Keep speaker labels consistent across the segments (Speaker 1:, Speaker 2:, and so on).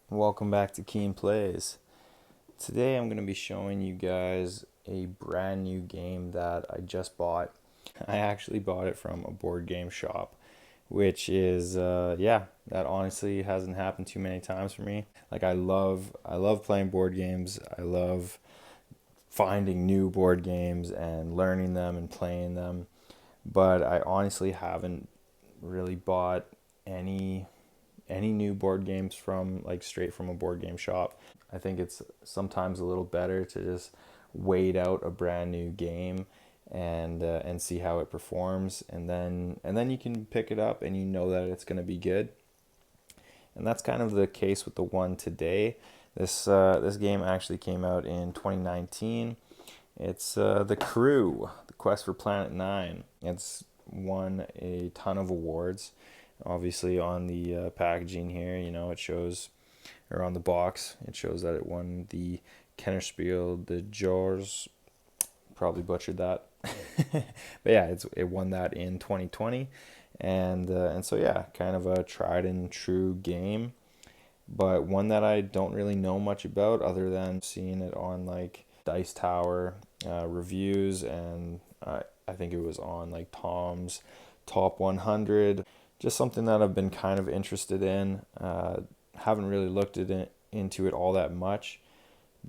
Speaker 1: Welcome back to Keen Plays. Today I'm going to be showing you guys a brand new game that I just bought. I actually bought it from a board game shop, which is that honestly hasn't happened too many times for me. Like I love playing board games. I love finding new board games and learning them and playing them, but I honestly haven't really bought any any new board games from like straight from a board game shop. I think it's sometimes a little better to just wait out a brand new game and see how it performs, and then you can pick it up and you know that it's going to be good. And that's kind of the case with the one today. This game actually came out in 2019. It's The Crew, The Quest for Planet Nine. It's won a ton of awards. Obviously, on the packaging here, it shows, or on the box, it shows that it won the Kennerspiel de Jors. Probably butchered that, but yeah, it won that in 2020, and so yeah, kind of a tried and true game, but one that I don't really know much about other than seeing it on like Dice Tower reviews, and I think it was on like Tom's Top 100. Just something that I've been kind of interested in. Haven't really looked into it all that much,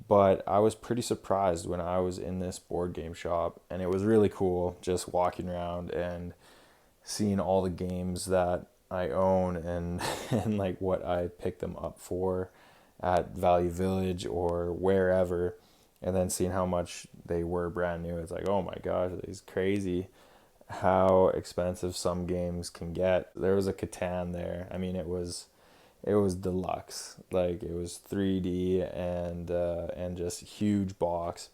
Speaker 1: but I was pretty surprised when I was in this board game shop, and it was really cool just walking around and seeing all the games that I own and and like what I picked them up for at Value Village or wherever, and then seeing how much they were brand new. It's like, oh my gosh, it's crazy how expensive some games can get. There was a Catan there. I mean, it was deluxe. Like it was 3D and just huge box,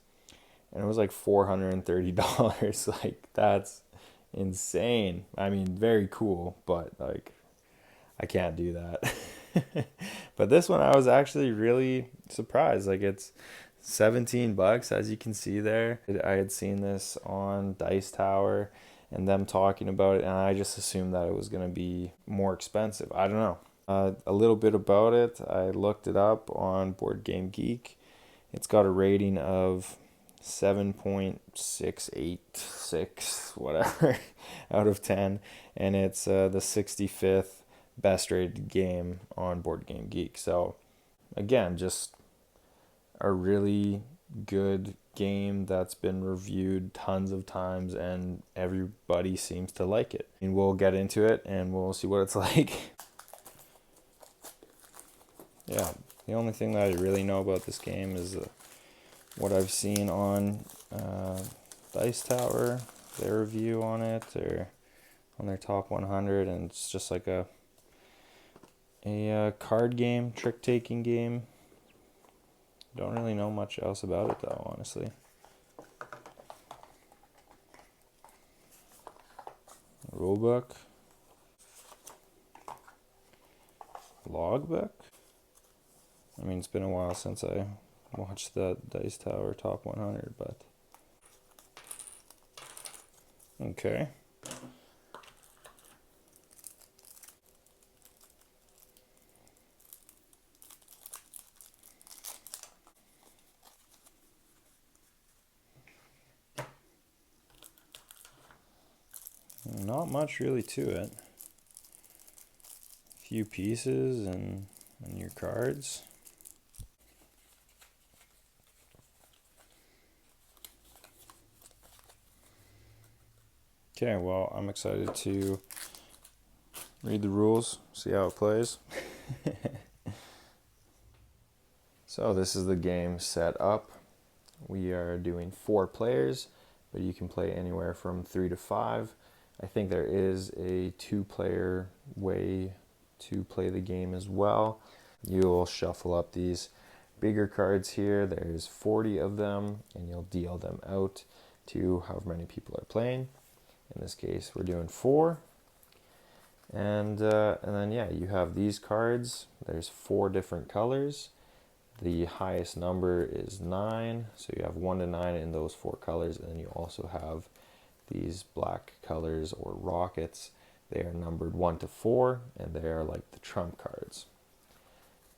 Speaker 1: and it was like $430. Like that's insane. I mean, very cool, but like I can't do that. But this one I was actually really surprised. Like it's $17 as you can see there. I had seen this on Dice Tower and them talking about it, and I just assumed that it was going to be more expensive. I don't know. A little bit about it. I looked it up on Board Game Geek. It's got a rating of 7.686 whatever out of 10, and it's the 65th best rated game on Board Game Geek. So again, just a really good game that's been reviewed tons of times and everybody seems to like it. And we'll get into it and we'll see what it's like. Yeah, the only thing that I really know about this game is what I've seen on Dice Tower, their review on it, or on their top 100, and it's just like a card game, trick taking game. Don't really know much else about it though, honestly. Rulebook, logbook. I mean, it's been a while since I watched the Dice Tower top 100, but okay. Not much really to it. A few pieces and your cards. Okay, well, I'm excited to read the rules, see how it plays. So this is the game set up. We are doing 4 players, but you can play anywhere from 3 to 5. I think there is a 2-player way to play the game as well. You'll shuffle up these bigger cards here. There's 40 of them, and you'll deal them out to however many people are playing. In this case, we're doing 4. And then yeah, you have these cards. There's 4 different colors. The highest number is 9, so you have 1 to 9 in those 4 colors, and then you also have these black colors or rockets. They are numbered 1 to 4, and they are like the trump cards.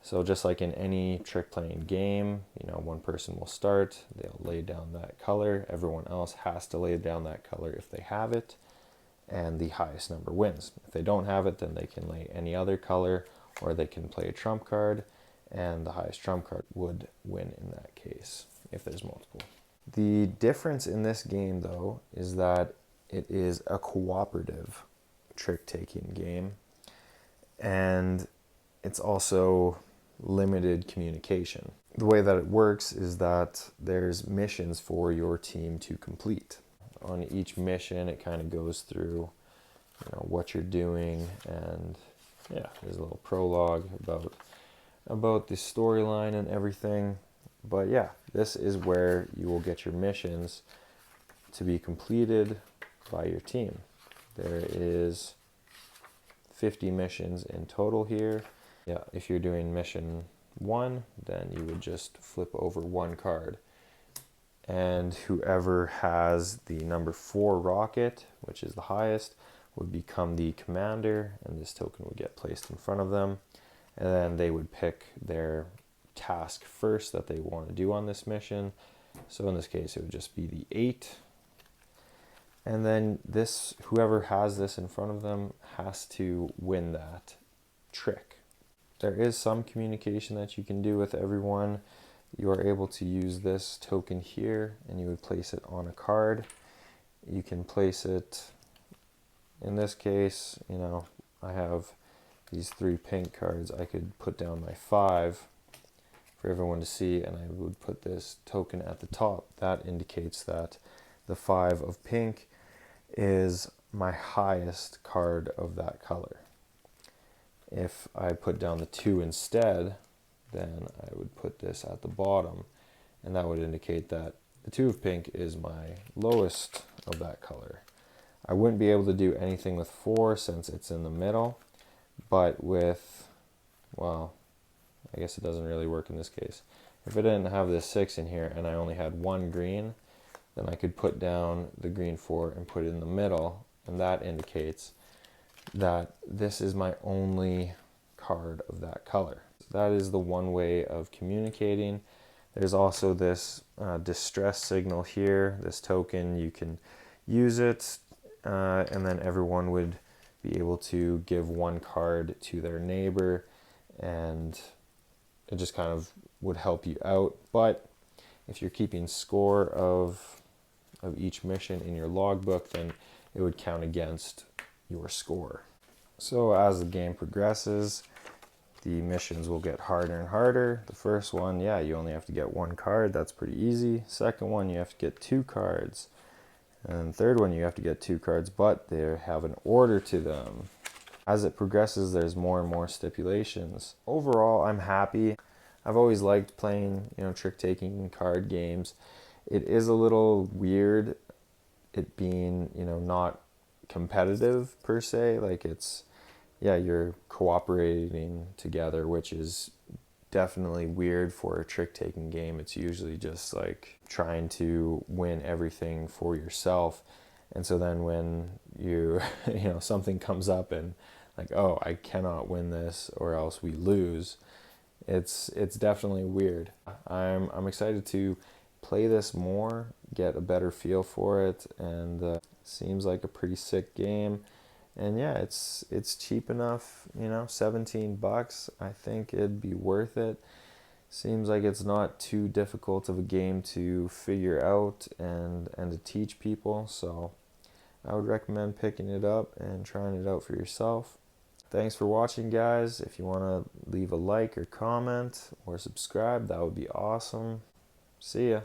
Speaker 1: So just like in any trick playing game, you know, one person will start, they'll lay down that color, everyone else has to lay down that color if they have it, and the highest number wins. If they don't have it, then they can lay any other color, or they can play a trump card, and the highest trump card would win in that case, if there's multiple. The difference in this game, though, is that it is a cooperative trick-taking game, and it's also limited communication. The way that it works is that there's missions for your team to complete. On each mission, it kind of goes through, you know, what you're doing, and yeah, there's a little prologue about the storyline and everything. But yeah, this is where you will get your missions to be completed by your team. There is 50 missions in total here. Yeah, if you're doing mission 1, then you would just flip over 1 card. And whoever has the number 4 rocket, which is the highest, would become the commander, and this token would get placed in front of them. And then they would pick their task first that they want to do on this mission. So in this case, it would just be the 8. And then this, whoever has this in front of them has to win that trick. There is some communication that you can do with everyone. You are able to use this token here, and you would place it on a card. You can place it, in this case, you know, I have these 3 pink cards. I could put down my 5 for everyone to see, and I would put this token at the top. That indicates that the 5 of pink is my highest card of that color. If I put down the 2 instead, then I would put this at the bottom, and that would indicate that the 2 of pink is my lowest of that color. I wouldn't be able to do anything with 4 since it's in the middle, but with, well, I guess it doesn't really work in this case. If I didn't have this 6 in here and I only had 1 green, then I could put down the green 4 and put it in the middle, and that indicates that this is my only card of that color. That is the one way of communicating. There's also this distress signal here, this token. You can use it, and then everyone would be able to give 1 card to their neighbor, and it just kind of would help you out. But if you're keeping score of each mission in your logbook, then it would count against your score. So as the game progresses, the missions will get harder and harder. The first one, yeah, you only have to get 1 card. That's pretty easy. Second one, you have to get 2 cards. And third one, you have to get 2 cards, but they have an order to them. As it progresses, there's more and more stipulations. Overall, I'm happy. I've always liked playing, you know, trick-taking card games. It is a little weird, it being, you know, not competitive per se. Like, it's, yeah, you're cooperating together, which is definitely weird for a trick-taking game. It's usually just like trying to win everything for yourself. And so then when you know, something comes up and like, oh, I cannot win this or else we lose, it's definitely weird. I'm excited to play this more, get a better feel for it, and seems like a pretty sick game. And yeah, it's cheap enough, you know, 17 bucks. I think it'd be worth it. Seems like it's not too difficult of a game to figure out and to teach people. So I would recommend picking it up and trying it out for yourself. Thanks for watching, guys. If you want to leave a like or comment or subscribe, that would be awesome. See ya.